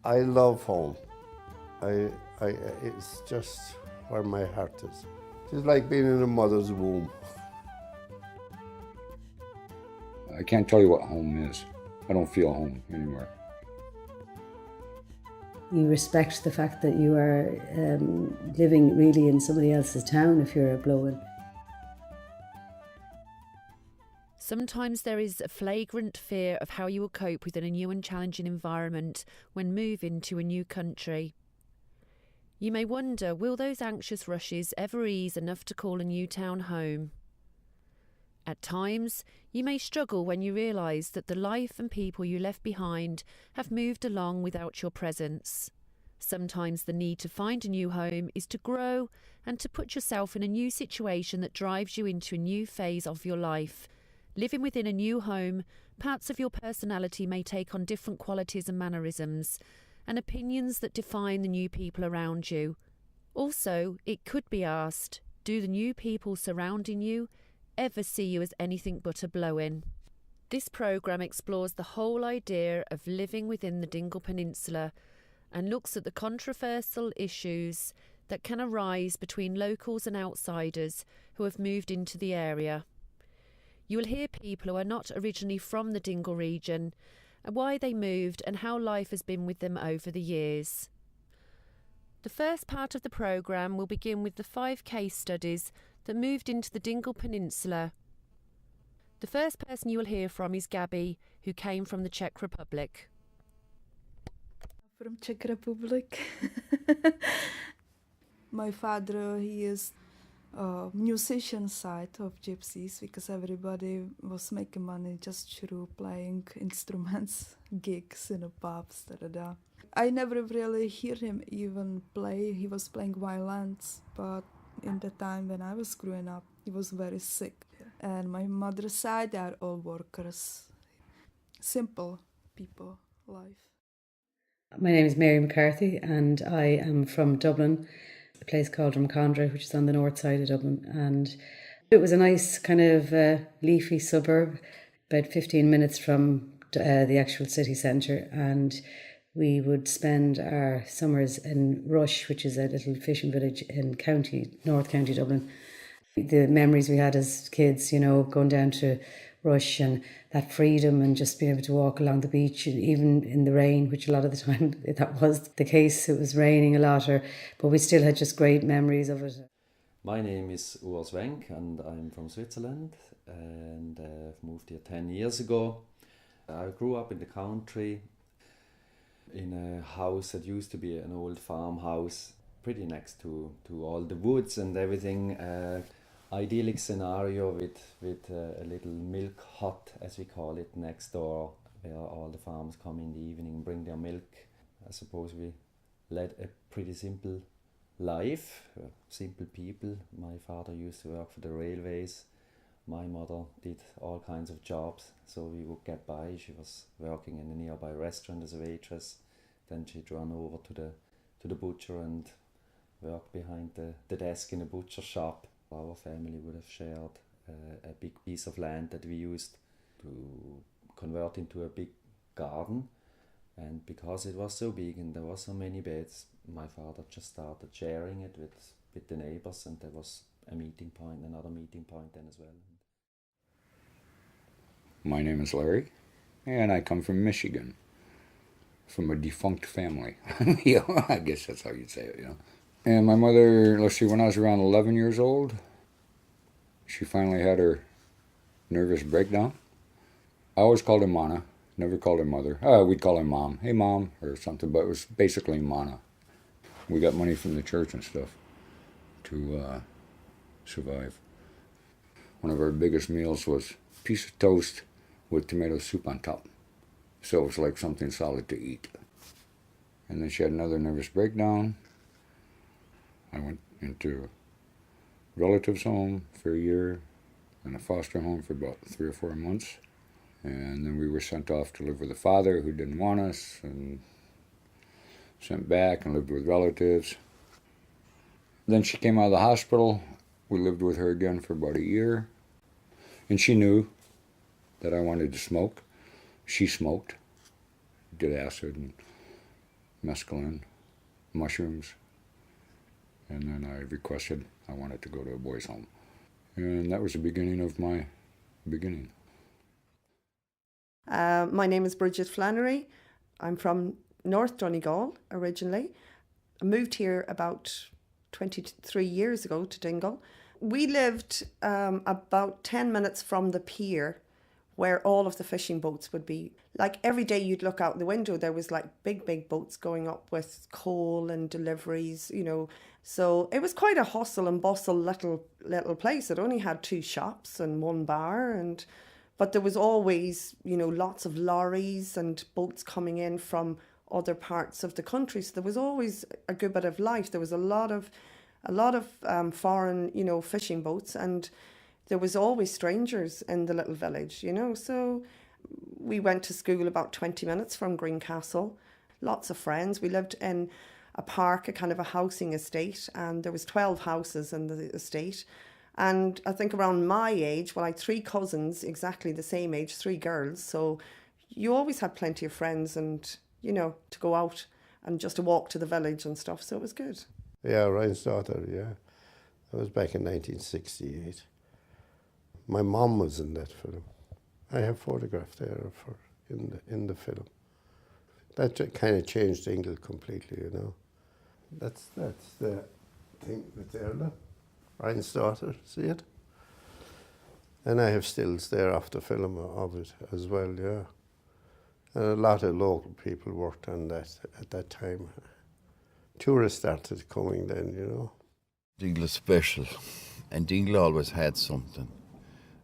I love home. It's just where my heart is. It's like being in a mother's womb. I can't tell you what home is. I don't feel home anymore. You respect the fact that you are living really in somebody else's town if you're a blow-in. Sometimes there is a flagrant fear of how you will cope within a new and challenging environment when moving to a new country. You may wonder, will those anxious rushes ever ease enough to call a new town home? At times, you may struggle when you realise that the life and people you left behind have moved along without your presence. Sometimes the need to find a new home is to grow and to put yourself in a new situation that drives you into a new phase of your life. Living within a new home, parts of your personality may take on different qualities and mannerisms, and opinions that define the new people around you. Also, it could be asked, do the new people surrounding you ever see you as anything but a blow-in? This programme explores the whole idea of living within the Dingle Peninsula and looks at the controversial issues that can arise between locals and outsiders who have moved into the area. You will hear people who are not originally from the Dingle region and why they moved and how life has been with them over the years. The first part of the programme will begin with the 5 case studies that moved into the Dingle Peninsula. The first person you will hear from is Gabby, who came from the Czech Republic. From Czech Republic. My father, he is musician side of gypsies because everybody was making money just through playing instruments, gigs in the pubs, da. I never really hear him even play. He was playing violins, but in the time when I was growing up, he was very sick. And my mother's side, they are all workers. Simple people, life. My name is Mary McCarthy and I am from Dublin, a place called Drumcondra, which is on the north side of Dublin. And it was a nice kind of leafy suburb, about 15 minutes from the actual city centre. And we would spend our summers in Rush, which is a little fishing village in North County Dublin. The memories we had as kids, you know, going down to Rush and that freedom and just being able to walk along the beach, even in the rain, which a lot of the time that was the case. It was raining a lot, but we still had just great memories of it. My name is Urs Wenk and I'm from Switzerland and I've moved here 10 years ago. I grew up in the country in a house that used to be an old farmhouse, pretty next to all the woods and everything. Idyllic scenario with a little milk hut, as we call it, next door, where all the farmers come in the evening and bring their milk. I suppose we led a pretty simple life, simple people. My father used to work for the railways. My mother did all kinds of jobs, so we would get by. She was working in a nearby restaurant as a waitress. Then she'd run over to the butcher and work behind the desk in a butcher shop. Our family would have shared a big piece of land that we used to convert into a big garden. And because it was so big and there were so many beds, my father just started sharing it with the neighbors, and there was a meeting point, another meeting point then as well. My name is Larry, and I come from Michigan, from a defunct family. You know, I guess that's how you'd say it, you know. And my mother, let's see, when I was around 11 years old, she finally had her nervous breakdown. I always called her Mana, never called her mother. We'd call her Mom, hey Mom, or something, but it was basically Mana. We got money from the church and stuff to survive. One of our biggest meals was a piece of toast with tomato soup on top. So it was like something solid to eat. And then she had another nervous breakdown. I went into a relative's home for a year and a foster home for about 3 or 4 months. And then we were sent off to live with a father who didn't want us, and sent back and lived with relatives. Then she came out of the hospital. We lived with her again for about a year. And she knew that I wanted to smoke. She smoked, did acid and mescaline, mushrooms, and then I requested I wanted to go to a boys' home. And that was the beginning of my beginning. My name is Bridget Flannery. I'm from North Donegal originally. I moved here about 23 years ago to Dingle. We lived about 10 minutes from the pier where all of the fishing boats would be. Like every day you'd look out the window, there was like big boats going up with coal and deliveries, you know. So it was quite a hustle and bustle little place. It only had 2 shops and 1 bar, but there was always, you know, lots of lorries and boats coming in from other parts of the country. So there was always a good bit of life. There was a lot of foreign, you know, fishing boats, and there was always strangers in the little village, you know. So we went to school about 20 minutes from Greencastle. Lots of friends. We lived in a park, a kind of a housing estate, and there was 12 houses in the estate. And I think around my age, well, I had 3 cousins, exactly the same age, 3 girls. So you always had plenty of friends and, you know, to go out and just to walk to the village and stuff. So it was good. Yeah, Ryan's daughter, yeah. That was back in 1968. My mom was in that film. I have photographed there of her in the film. That kind of changed Dingle completely, you know. That's the thing right there, look. Ryan's daughter, see it? And I have stills there of the film of it as well, yeah. And a lot of local people worked on that at that time. Tourists started coming then, you know. Dingle is special, and Dingle always had something.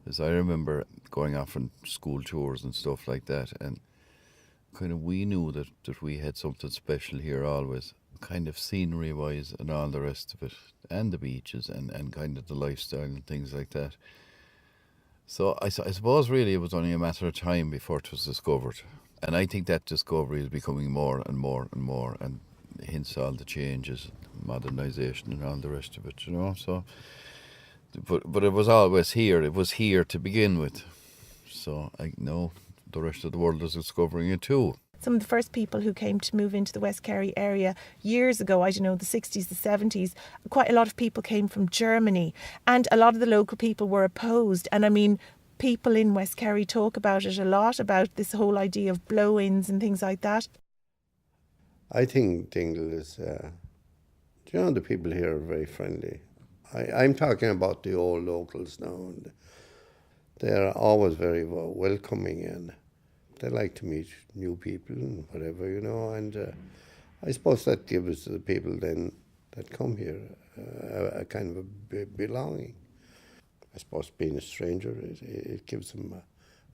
As I remember going off on school tours and stuff like that, and kind of we knew that we had something special here always, kind of scenery-wise and all the rest of it, and the beaches and kind of the lifestyle and things like that. So I suppose really it was only a matter of time before it was discovered. And I think that discovery is becoming more and more and more, and hence all the changes, modernisation and all the rest of it, you know. So, but it was always here. It was here to begin with. So I know the rest of the world is discovering it too. Some of the first people who came to move into the West Kerry area years ago, I don't know, the 60s, the 70s, quite a lot of people came from Germany, and a lot of the local people were opposed. And I mean, people in West Kerry talk about it a lot, about this whole idea of blow-ins and things like that. I think Dingle is, you know, the people here are very friendly. I'm talking about the old locals now, and they're always very welcoming, and they like to meet new people and whatever, you know, and I suppose that gives the people then that come here a kind of a belonging. I suppose being a stranger, it gives them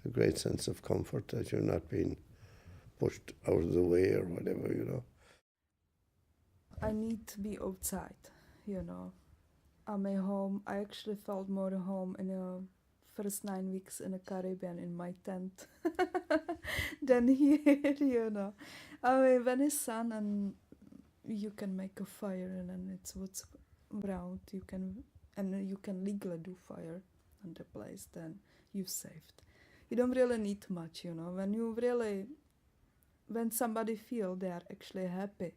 a great sense of comfort that you're not being pushed out of the way or whatever, you know. I need to be outside, you know. I'm at home. I actually felt more at home in the first 9 weeks in the Caribbean in my tent than here, you know. I mean, when it's sun and you can make a fire and then it's what's around, you can legally do fire on the place, then you've saved. You don't really need much, you know. When somebody feel they are actually happy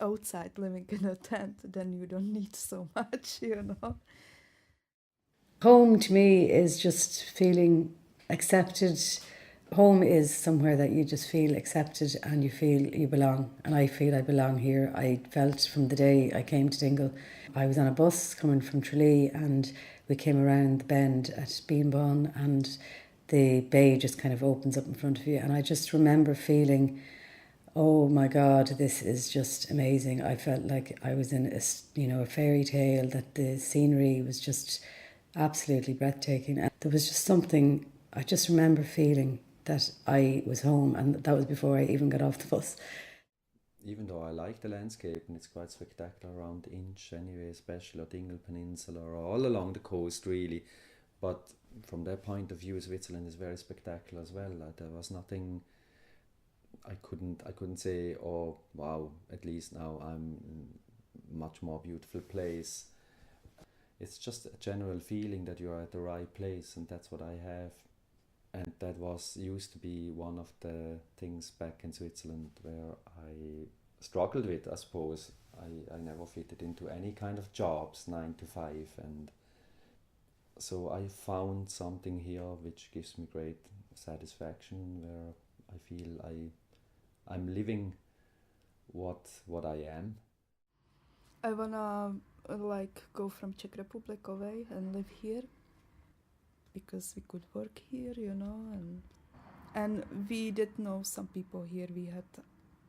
outside living in a tent, then you don't need so much, you know. Home to me is just feeling accepted. Home is somewhere that you just feel accepted and you feel you belong. And I feel I belong here. I felt from the day I came to Dingle. I was on a bus coming from Tralee and we came around the bend at Beanbon and the bay just kind of opens up in front of you. And I just remember feeling, oh my God, this is just amazing. I felt like I was in a fairy tale, that the scenery was just absolutely breathtaking. And there was just something, I just remember feeling that I was home, and that was before I even got off the bus. Even though I like the landscape and it's quite spectacular around Inch anyway, especially or Dingle Peninsula or all along the coast really, but from that point of view Switzerland is very spectacular as well. There was nothing I couldn't say, oh wow, at least now I'm in a much more beautiful place. It's just a general feeling that you're at the right place, and that's what I have. And that was used to be one of the things back in Switzerland where I struggled with, I suppose. I never fitted into any kind of jobs, 9 to 5, and so I found something here which gives me great satisfaction, where I feel I'm living what I am. I wanna go from Czech Republic away and live here because we could work here, and we did know some people here. We had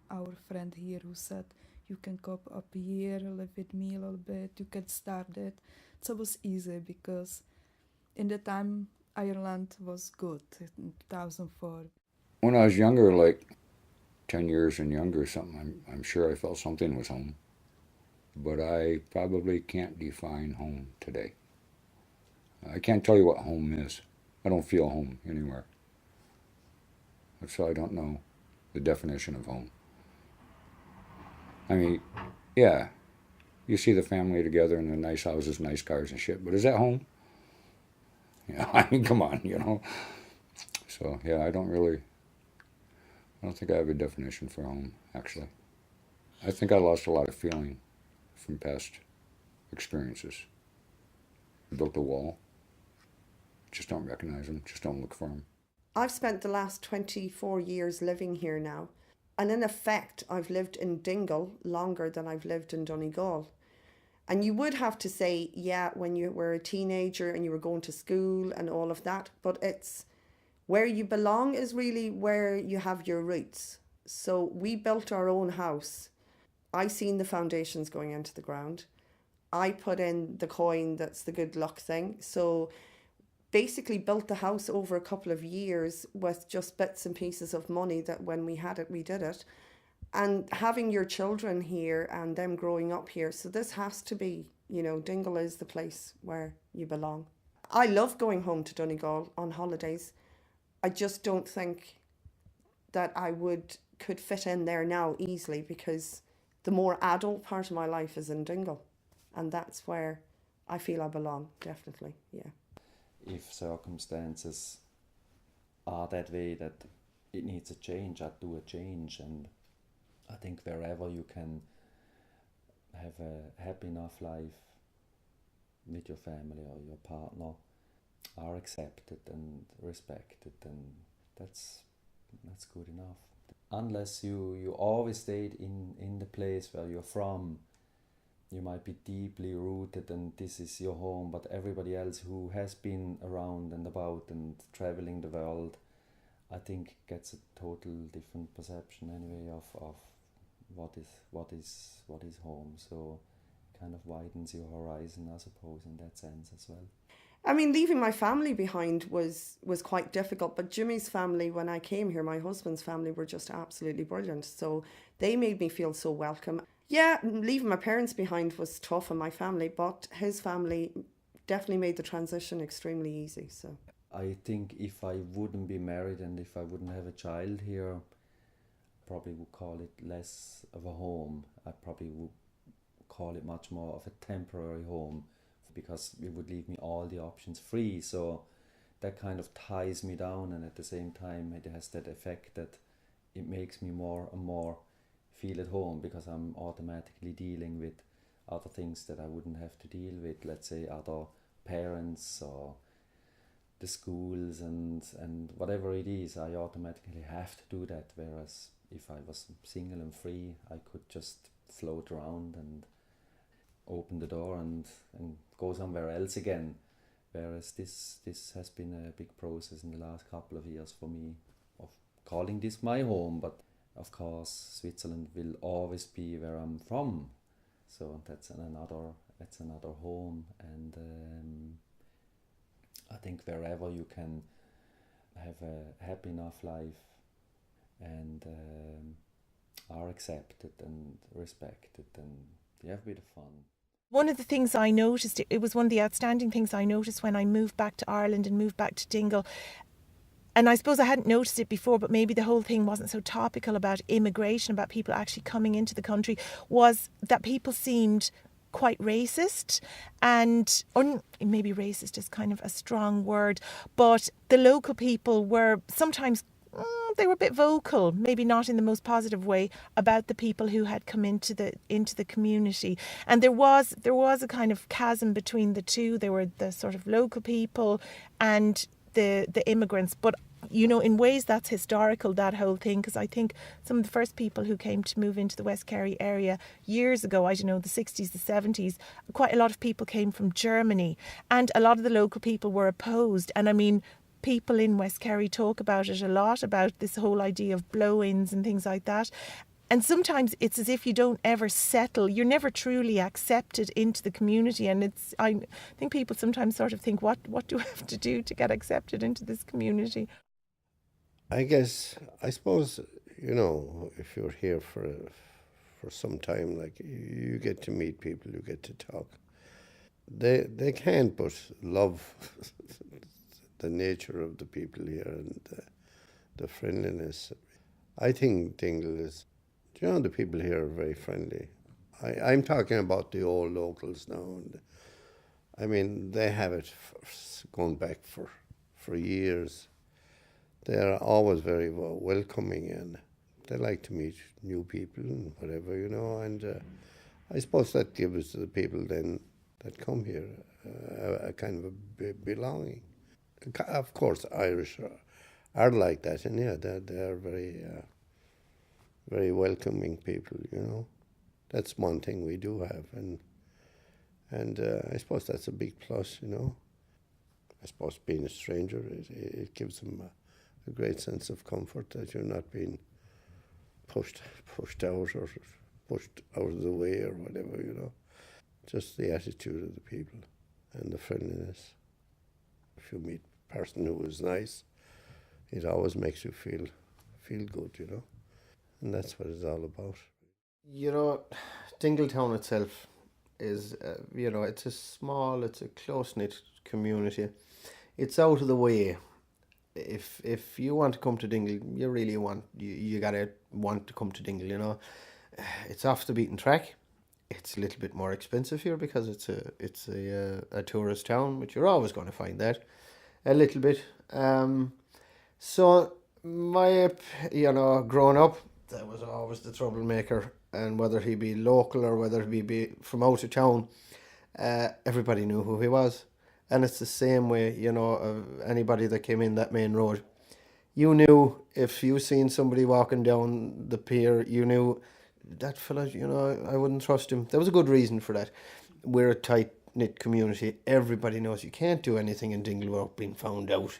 our friend here who said, you can come up here, live with me a little bit, you can start it. So it was easy because in the time Ireland was good in 2004. When I was younger, like 10 years and younger or something, I'm sure I felt something was home. But I probably can't define home today. I can't tell you what home is. I don't feel home anywhere. So I don't know the definition of home. I mean, yeah, you see the family together in the nice houses, nice cars and shit, but is that home? Yeah, I mean, come on, So, yeah, I don't think I have a definition for home, actually. I think I lost a lot of feeling from past experiences. I built a wall. Just don't recognize them. Just don't look for them. I've spent the last 24 years living here now. And in effect, I've lived in Dingle longer than I've lived in Donegal. And you would have to say, yeah, when you were a teenager and you were going to school and all of that, but it's where you belong is really where you have your roots. So we built our own house. I seen the foundations going into the ground. I put in the coin that's the good luck thing. So basically built the house over a couple of years with just bits and pieces of money that when we had it, we did it. And having your children here and them growing up here. So this has to be, Dingle is the place where you belong. I love going home to Donegal on holidays. I just don't think that I could fit in there now easily because the more adult part of my life is in Dingle. And that's where I feel I belong, definitely, yeah. If circumstances are that way that it needs a change, I'd do a change. And I think wherever you can have a happy enough life with your family or your partner are accepted and respected, and that's good enough. Unless you always stayed in the place where you're from, you might be deeply rooted and this is your home, but everybody else who has been around and about and traveling the world, I think gets a total different perception anyway of what is home. So kind of widens your horizon, I suppose, in that sense as well. I mean, leaving my family behind was quite difficult, but Jimmy's family, when I came here, my husband's family were just absolutely brilliant. So they made me feel so welcome. Yeah, leaving my parents behind was tough on my family, but his family definitely made the transition extremely easy. So I think if I wouldn't be married and if I wouldn't have a child here, I probably would call it less of a home. I probably would call it much more of a temporary home, because it would leave me all the options free. So that kind of ties me down, and at the same time it has that effect that it makes me more and more feel at home, because I'm automatically dealing with other things that I wouldn't have to deal with, let's say other parents or the schools and whatever it is. I automatically have to do that, whereas if I was single and free, I could just float around and open the door and go somewhere else again. Whereas this has been a big process in the last couple of years for me of calling this my home. But of course Switzerland will always be where I'm from, so that's another home. And I think wherever you can have a happy enough life and are accepted and respected, and you have a bit of fun. One of the things I noticed, it was one of the outstanding things I noticed when I moved back to Ireland and moved back to Dingle, and I suppose I hadn't noticed it before, but maybe the whole thing wasn't so topical about immigration, about people actually coming into the country, was that people seemed quite racist, and maybe racist is kind of a strong word, but the local people were sometimes they were a bit vocal, maybe not in the most positive way, about the people who had come into the community. And there was a kind of chasm between the two. There were the sort of local people and the immigrants. But in ways that's historical, that whole thing, because I think some of the first people who came to move into the West Kerry area years ago, the 60s, the 70s, quite a lot of people came from Germany, and a lot of the local people were opposed. And I mean, people in West Kerry talk about it a lot, about this whole idea of blow-ins and things like that. And sometimes it's as if you don't ever settle. You're never truly accepted into the community. And I think people sometimes sort of think, what do I have to do to get accepted into this community? I suppose, if you're here for some time, like, you get to meet people, you get to talk. They can't but love the nature of the people here and the friendliness. I think Dingle is, the people here are very friendly. I'm talking about the old locals now. And I mean, they have it going back for years. They're always very welcoming, and they like to meet new people and whatever, and I suppose that gives the people then that come here a kind of a belonging. Of course, Irish are like that, and they're very, very welcoming people. That's one thing we do have, and I suppose that's a big plus. I suppose being a stranger, it gives them a great sense of comfort that you're not being pushed out or pushed out of the way or whatever. Just the attitude of the people and the friendliness. If you meet a person who is nice, it always makes you feel good, and that's what it's all about. Dingletown itself is, it's a close-knit community. It's out of the way. If you want to come to Dingle, you really you gotta want to come to Dingle. It's off the beaten track. It's a little bit more expensive here because it's a tourist town, but you're always going to find that a little bit. So growing up, that was always the troublemaker, and whether he be local or whether he be from out of town, everybody knew who he was. And it's the same way, of anybody that came in that main road. You knew if you seen somebody walking down the pier, you knew that fella, I wouldn't trust him. There was a good reason for that. We're a tight-knit community. Everybody knows you can't do anything in Dingle without being found out,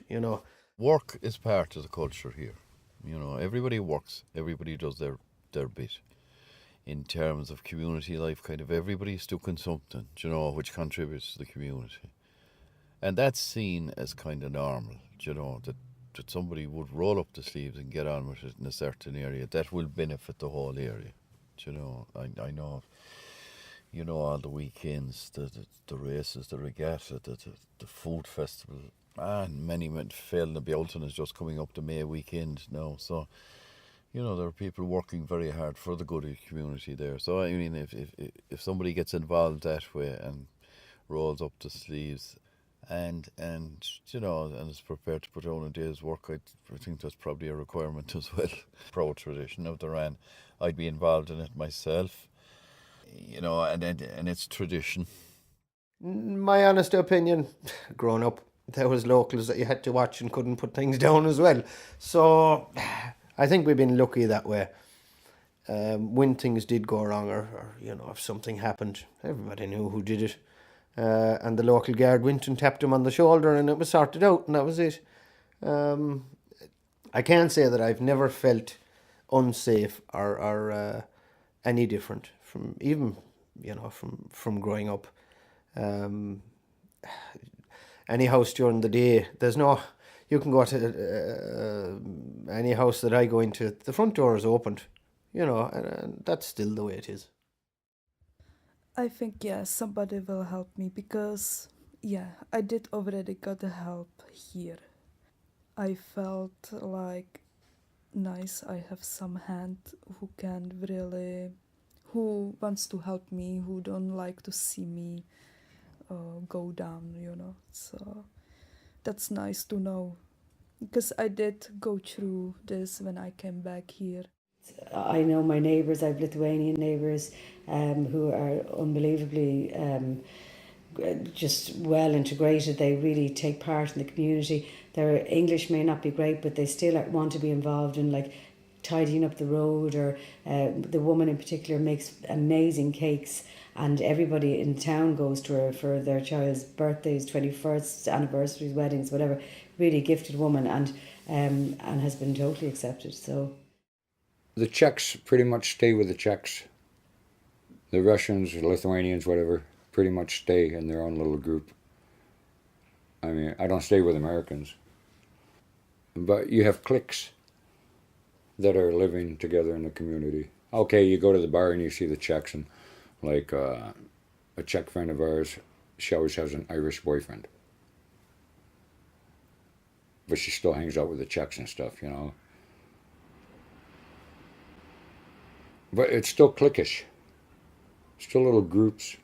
Work is part of the culture here. Everybody works. Everybody does their bit. In terms of community life, kind of everybody's doing something, which contributes to the community. And that's seen as kind of normal, that somebody would roll up the sleeves and get on with it in a certain area. That will benefit the whole area. I know, all the weekends, the races, the regatta, the food festival, and many Fell na Bealtaine is just coming up the May weekend now. So, there are people working very hard for the good of the community there. So, I mean, if somebody gets involved that way and rolls up the sleeves, and is prepared to put down a day's work, I think that's probably a requirement as well. Proud tradition of the Ran. I'd be involved in it myself, and it's tradition. My honest opinion, growing up, there was locals that you had to watch and couldn't put things down as well. So I think we've been lucky that way. When things did go wrong or if something happened, everybody knew who did it. And the local guard went and tapped him on the shoulder and it was sorted out, and that was it. I can't say that I've never felt unsafe or any different from even, from growing up. Any house during the day, you can go to any house that I go into, the front door is opened, and that's still the way it is. I think, somebody will help me because, I did already got the help here. I felt like nice I have some hand who who wants to help me, who don't like to see me go down, you know. So that's nice to know, because I did go through this when I came back here. I know my neighbours, I have Lithuanian neighbours who are unbelievably just well integrated. They really take part in the community. Their English may not be great, but they still want to be involved in like tidying up the road, or the woman in particular makes amazing cakes, and everybody in town goes to her for their child's birthdays, 21st anniversaries, weddings, whatever. Really gifted woman, and has been totally accepted. So The Czechs pretty much stay with the Czechs. The Russians, the Lithuanians, whatever, pretty much stay in their own little group. I mean, I don't stay with Americans. But you have cliques that are living together in the community. Okay, you go to the bar and you see the Czechs, and like a Czech friend of ours, she always has an Irish boyfriend. But she still hangs out with the Czechs and stuff, you know. But it's still cliquish. Still little groups.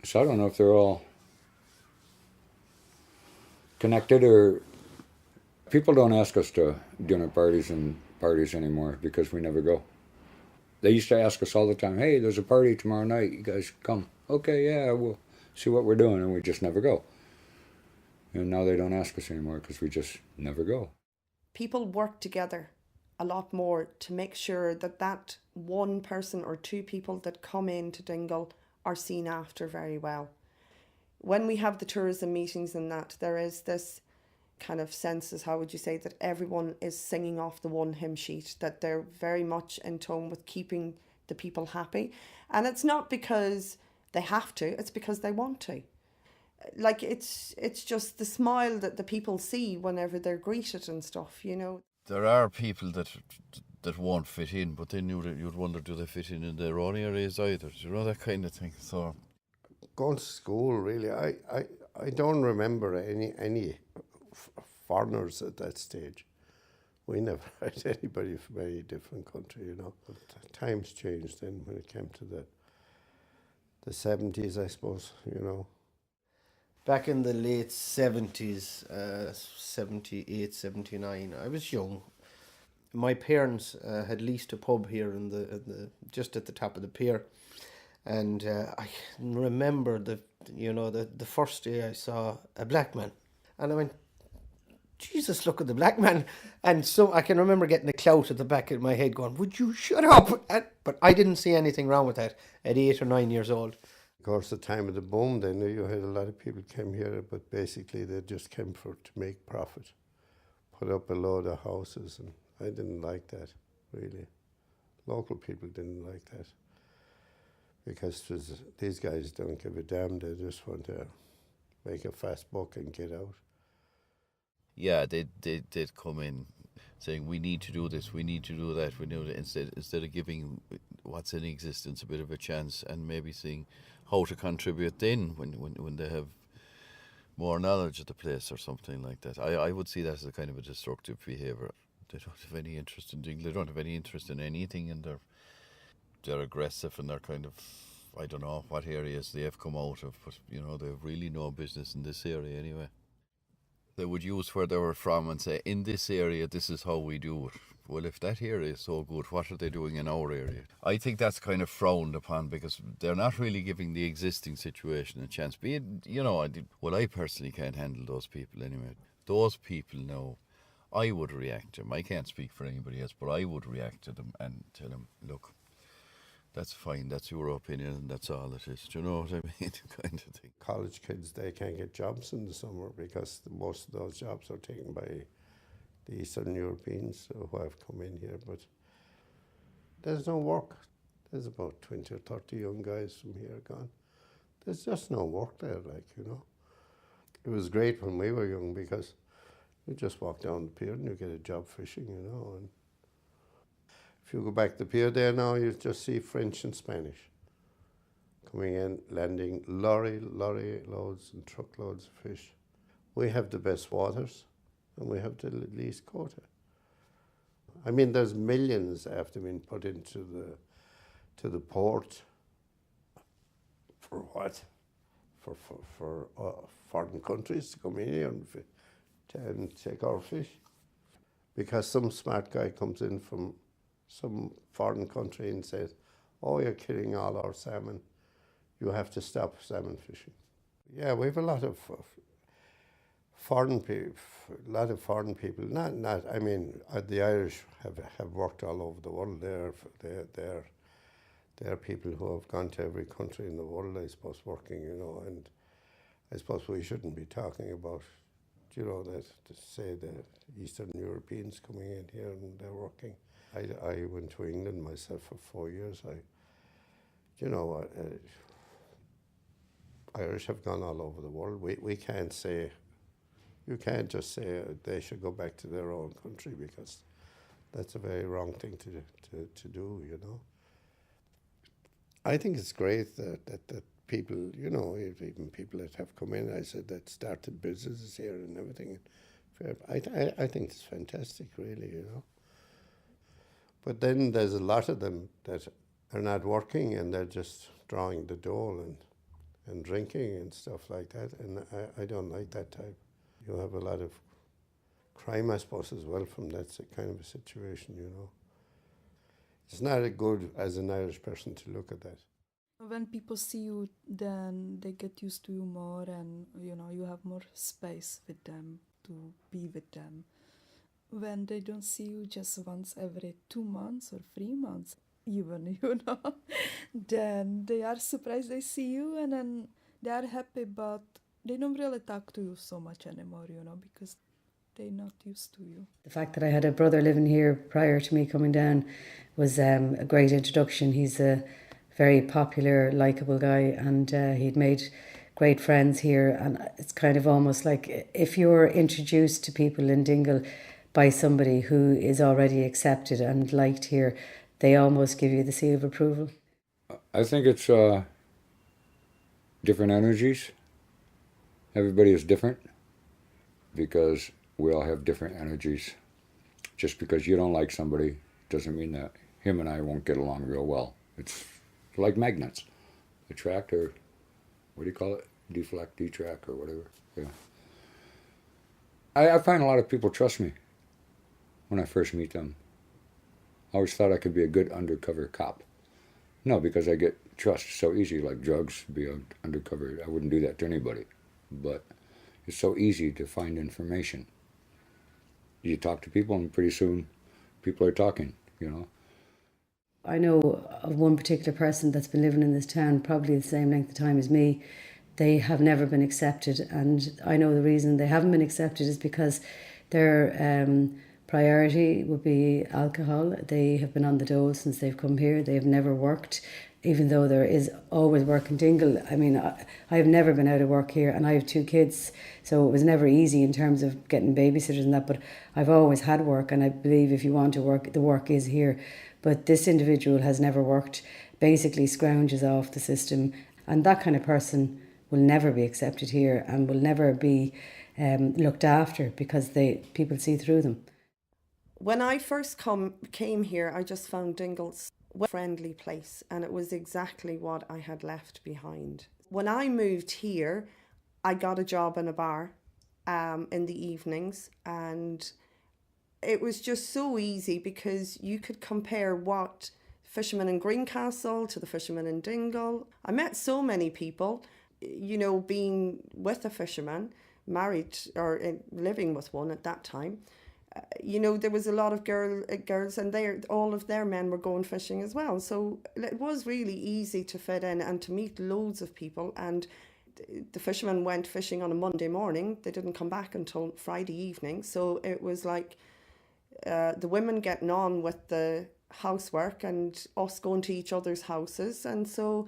So I don't know if they're all connected, or people don't ask us to dinner parties and parties anymore because we never go. They used to ask us all the time, hey, there's a party tomorrow night, you guys come. Okay, yeah, we'll see what we're doing, and we just never go. And now they don't ask us anymore because we just never go. People work together a lot more to make sure that that one person or two people that come into Dingle are seen after very well. When we have the tourism meetings and that, there is this kind of sense, as how would you say, that everyone is singing off the one hymn sheet, that they're very much in tone with keeping the people happy. And it's not because they have to, it's because they want to. Like it's just the smile that the people see whenever they're greeted and stuff, you know. There are people that won't fit in, but then you'd wonder, do they fit in their own areas either? You know, that kind of thing. So going to school, really, I don't remember any foreigners at that stage. We never had anybody from any different country, you know. But times changed then when it came to the 70s, I suppose, you know. Back in the late 70s, 78, 79, I was young. My parents had leased a pub here in the just at the top of the pier. And I can remember the first day I saw a black man. And I went, Jesus, look at the black man. And so I can remember getting a clout at the back of my head going, would you shut up? But I didn't see anything wrong with that at 8 or 9 years old. Of course, the time of the boom, then you had a lot of people came here, but basically they just came to make profit, put up a load of houses, and I didn't like that, really. Local people didn't like that, because these guys don't give a damn, they just want to make a fast buck and get out. yeah, they'd come in saying, we need to do this, we need to do that, we know that, instead of giving what's in existence a bit of a chance and maybe seeing how to contribute then when they have more knowledge of the place or something like that. I would see that as a kind of a destructive behaviour. They don't have any interest in doing, they don't have any interest in anything, and they're aggressive, and they're kind of, I don't know what areas they have come out of, but you know, they've really no business in this area anyway. They would use where they were from and say, in this area, this is how we do it. Well, if that area is so good, what are they doing in our area? I think that's kind of frowned upon, because they're not really giving the existing situation a chance. Be it, you know, I personally can't handle those people anyway. Those people now, I would react to them. I can't speak for anybody else, but I would react to them and tell them, look, that's fine, that's your opinion, and that's all it is. Do you know what I mean? Kind of thing. College kids, they can't get jobs in the summer because most of those jobs are taken by the Eastern Europeans who have come in here, but there's no work. There's about 20 or 30 young guys from here gone. There's just no work there, like, you know. It was great when we were young, because you just walk down the pier and you get a job fishing, you know. And if you go back the pier there now, you just see French and Spanish coming in, landing lorry loads and truckloads of fish. We have the best waters, and we have the least quota. I mean, there's millions after being put into the port. For what? For foreign countries to come in here and take our fish? Because some smart guy comes in from some foreign country and says, "Oh, you're killing all our salmon. You have to stop salmon fishing." Yeah, we have a lot of foreign people. Not. I mean, the Irish have worked all over the world. They're people who have gone to every country in the world, I suppose, working. And I suppose we shouldn't be talking about, that to say the Eastern Europeans coming in here and they're working. I went to England myself for 4 years. Irish have gone all over the world. We can't say, you can't just say they should go back to their own country, because that's a very wrong thing to do. I think it's great that people, even people that have come in, I said, that started businesses here and everything. I think it's fantastic, really. But then there's a lot of them that are not working and they're just drawing the dole and drinking and stuff like that. And I don't like that type. You have a lot of crime, I suppose, as well from that kind of a situation, It's not a good, as an Irish person, to look at that. When people see you, then they get used to you more, and you have more space with them to be with them. When they don't see you just once every 2 months or 3 months, even, then they are surprised they see you, and then they are happy, but they don't really talk to you so much anymore, because they're not used to you. The fact that I had a brother living here prior to me coming down was a great introduction. He's a very popular, likeable guy, and he'd made great friends here. And it's kind of almost like if you're introduced to people in Dingle by somebody who is already accepted and liked here, they almost give you the seal of approval. I think it's different energies. Everybody is different because we all have different energies. Just because you don't like somebody doesn't mean that him and I won't get along real well. It's like magnets. Attract, or what do you call it? Deflect, detract, or whatever. Yeah. I find a lot of people trust me when I first meet them. I always thought I could be a good undercover cop. No, because I get trust so easy, like drugs, be undercover. I wouldn't do that to anybody. But it's so easy to find information. You talk to people and pretty soon people are talking, I know of one particular person that's been living in this town probably the same length of time as me. They have never been accepted, and I know the reason they haven't been accepted is because their priority would be alcohol. They have been on the dole since they've come here. They have never worked, even though there is always work in Dingle. I mean, I have never been out of work here, and I have 2 kids, so it was never easy in terms of getting babysitters and that, but I've always had work, and I believe if you want to work, the work is here. But this individual has never worked, basically scrounges off the system, and that kind of person will never be accepted here and will never be looked after because people see through them. When I first came here, I just found Dingle's a friendly place, and it was exactly what I had left behind. When I moved here, I got a job in a bar in the evenings, and it was just so easy because you could compare what fishermen in Greencastle to the fishermen in Dingle. I met so many people, being with a fisherman, married or living with one at that time. There was a lot of girls, and all of their men were going fishing as well. So it was really easy to fit in and to meet loads of people. And the fishermen went fishing on a Monday morning. They didn't come back until Friday evening. So it was like the women getting on with the housework and us going to each other's houses. And so,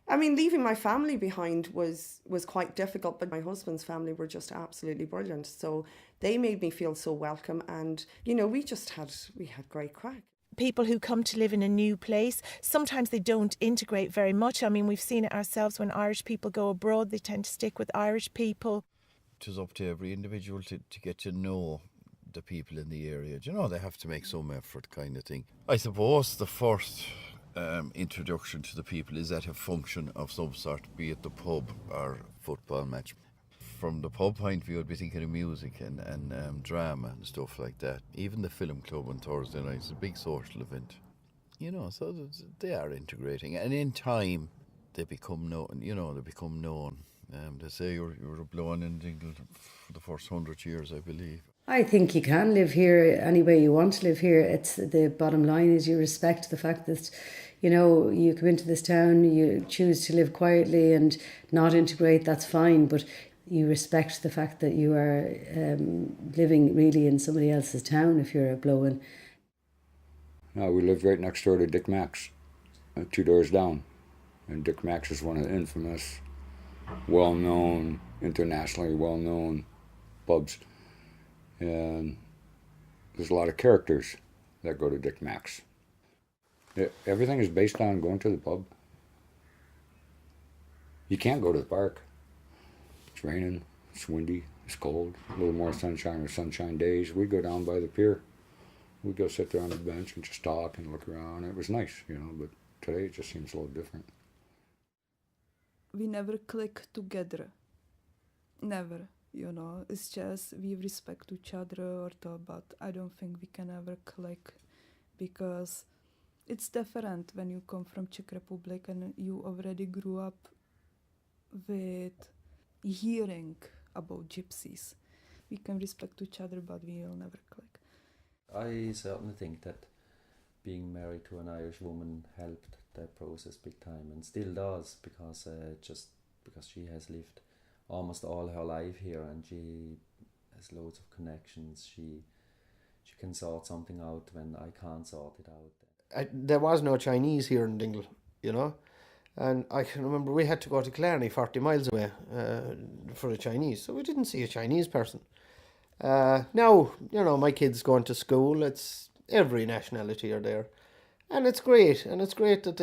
leaving my family behind was quite difficult, but my husband's family were just absolutely brilliant. So they made me feel so welcome, and we had great crack. People who come to live in a new place, sometimes they don't integrate very much. We've seen it ourselves when Irish people go abroad, they tend to stick with Irish people. It is up to every individual to get to know the people in the area. Do you know, they have to make some effort, kind of thing. I suppose the first introduction to the people is at a function of some sort, be it the pub or football match. From the pub point of view, I'd be thinking of music and drama and stuff like that. Even the film club on Thursday night is a big social event. You know, so they are integrating. And in time, they become known, they say you're blowing in Dingle for the first 100 years, I believe. I think you can live here any way you want to live here. It's the bottom line is you respect the fact that, you come into this town, you choose to live quietly and not integrate, that's fine, but you respect the fact that you are living really in somebody else's town if you're a blow-in. No, we lived right next door to Dick Mack's, 2 doors down. And Dick Mack's is one of the infamous, well-known, internationally well-known pubs. And there's a lot of characters that go to Dick Mack's. Everything is based on going to the pub. You can't go to the park. It's raining, it's windy, it's cold, a little more sunshine or sunshine days. We go down by the pier. We go sit there on the bench and just talk and look around. It was nice, but today it just seems a little different. We never click together. Never, It's just we respect each other or so, but I don't think we can ever click because it's different when you come from Czech Republic and you already grew up with hearing about gypsies. We can respect each other, but we will never click. I certainly think that being married to an Irish woman helped that process big time and still does because she has lived almost all her life here and she has loads of connections. She can sort something out when I can't sort it out. There was no Chinese here in Dingle, and I can remember we had to go to Killarney 40 miles away for a Chinese, so we didn't see a Chinese person. Now, my kids going to school, it's every nationality are there. And it's great that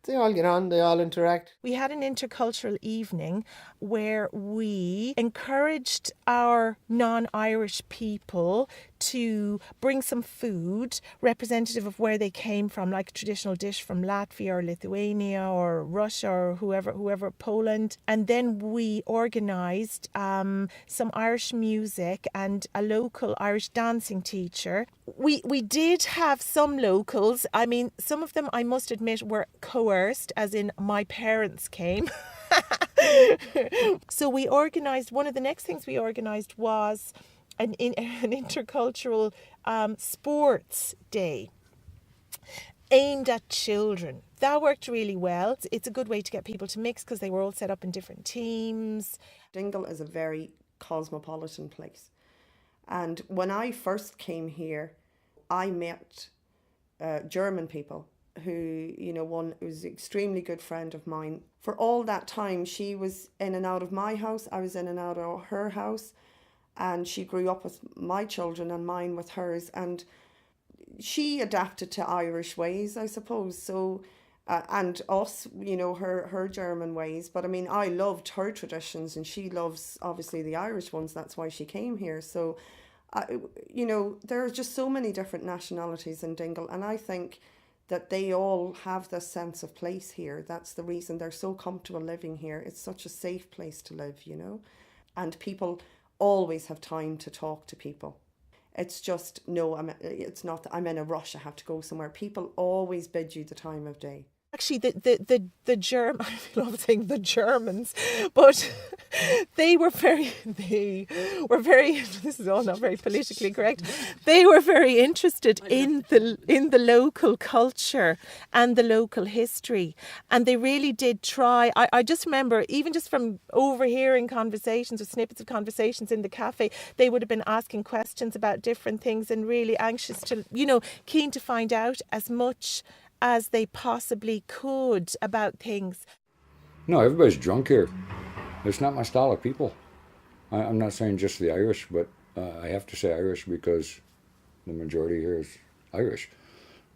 they all get on, they all interact. We had an intercultural evening where we encouraged our non-Irish people to bring some food representative of where they came from, like a traditional dish from Latvia or Lithuania or Russia or whoever, Poland. And then we organised some Irish music and a local Irish dancing teacher. We did have some locals. I mean, some of them, I must admit, were coerced, as in my parents came. So we organised, one of the next things we organised was an intercultural sports day aimed at children. That worked really well. It's a good way to get people to mix because they were all set up in different teams. Dingle is a very cosmopolitan place. And when I first came here, I met German people who, one was an extremely good friend of mine. For all that time, she was in and out of my house. I was in and out of her house. And she grew up with my children and mine with hers. And she adapted to Irish ways, I suppose. So, and us, her German ways. But I mean, I loved her traditions and she loves, obviously, the Irish ones. That's why she came here. So, there are just so many different nationalities in Dingle. And I think that they all have this sense of place here. That's the reason they're so comfortable living here. It's such a safe place to live, And people always have time to talk to people. It's just, it's not that I'm in a rush, I have to go somewhere. People always bid you the time of day. Actually, the German, I love saying the Germans, but they were very, this is all not very politically correct, they were very interested in the local culture and the local history. And they really did try. I just remember, even just from overhearing conversations or snippets of conversations in the cafe, they would have been asking questions about different things and really anxious to, keen to find out as much as they possibly could about things. No, everybody's drunk here. It's not my style of people. I'm not saying just the Irish, but I have to say Irish because the majority here is Irish.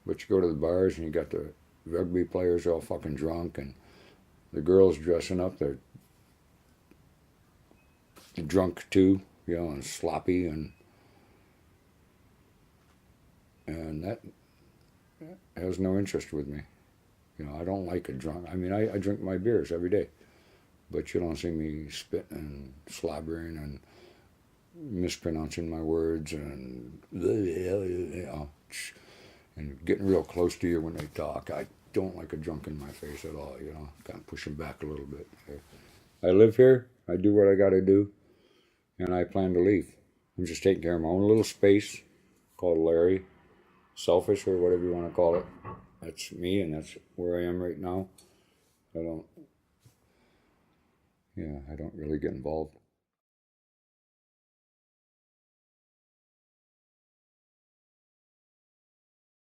But you go to the bars and you got the rugby players all fucking drunk and the girls dressing up, they're drunk too, and sloppy, and And that has no interest with me. You know, I don't like a drunk. I mean, I drink my beers every day, but you don't see me spitting and slobbering and mispronouncing my words and, you know, and getting real close to you when they talk. I don't like a drunk in my face at all, you know. Kind of push them back a little bit. I live here. I do what I got to do, and I plan to leave. I'm just taking care of my own little space called Larry. Selfish or whatever you want to call it. That's me, and that's where I am right now. I don't really get involved.